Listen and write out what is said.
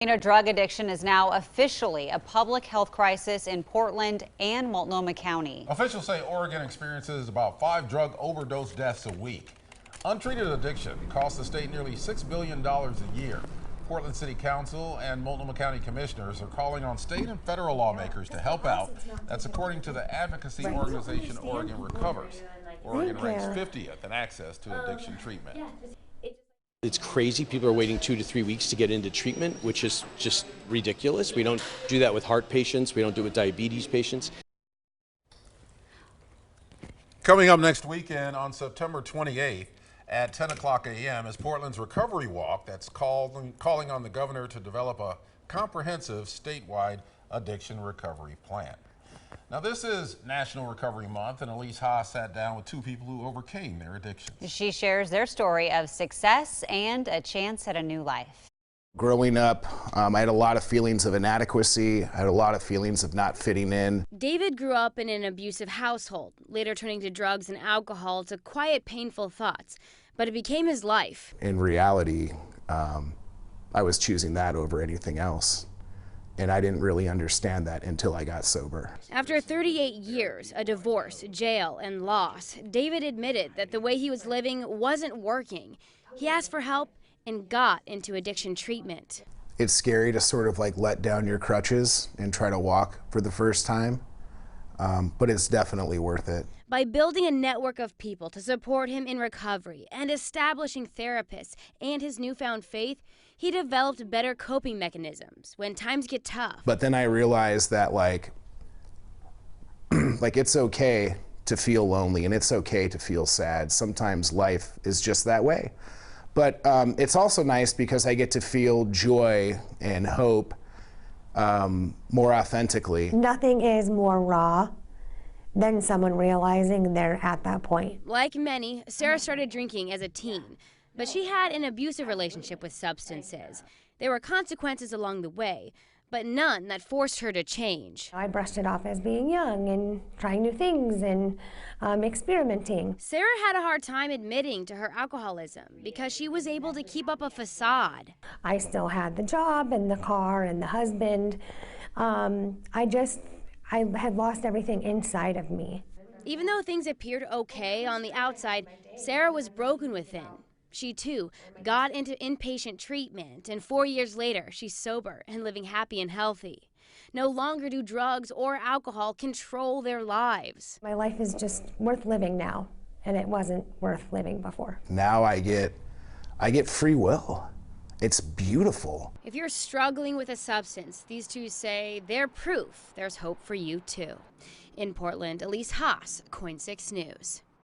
Drug addiction is now officially a public health crisis in Portland and Multnomah County. Officials say Oregon experiences about 5 drug overdose deaths a week. Untreated addiction costs the state nearly $6 billion a year. Portland City Council and Multnomah County commissioners are calling on state and federal lawmakers to help out. That's according to the advocacy organization Oregon Recovers. Oregon ranks 50th in access to addiction treatment. It's crazy. People are waiting 2 to 3 weeks to get into treatment, which is just ridiculous. We don't do that with heart patients. We don't do it with diabetes patients. Coming up next weekend on September 28th at 10 o'clock a.m. is Portland's Recovery Walk that's calling on the governor to develop a comprehensive statewide addiction recovery plan. Now, this is National Recovery Month, and Elise Haas sat down with 2 people who overcame their addictions. She shares their story of success and a chance at a new life. Growing up, I had a lot of feelings of inadequacy. I had a lot of feelings of not fitting in. David grew up in an abusive household, later turning to drugs and alcohol to quiet, painful thoughts. But it became his life. In reality, I was choosing that over anything else. And I didn't really understand that until I got sober. After 38 years, a divorce, jail, and loss, David admitted that the way he was living wasn't working. He asked for help and got into addiction treatment. It's scary to sort of like let down your crutches and try to walk for the first time, but it's definitely worth it. By building a network of people to support him in recovery and establishing therapists and his newfound faith, he developed better coping mechanisms when times get tough. But then I realized that like it's okay to feel lonely and it's okay to feel sad. Sometimes life is just that way. But it's also nice because I get to feel joy and hope more authentically. Nothing is more raw than someone realizing they're at that point. Like many, Sarah started drinking as a teen, but she had an abusive relationship with substances. There were consequences along the way, but none that forced her to change. I brushed it off as being young and trying new things and experimenting. Sarah had a hard time admitting to her alcoholism because she was able to keep up a facade. I still had the job and the car and the husband. I had lost everything inside of me. Even though things appeared okay on the outside, Sarah was broken within. She, too, got into inpatient treatment, and 4 years later, she's sober and living happy and healthy. No longer do drugs or alcohol control their lives. My life is just worth living now, and it wasn't worth living before. Now I get free will. It's beautiful. If you're struggling with a substance, these 2 say they're proof there's hope for you, too. In Portland, Elise Haas, KOIN 6 News.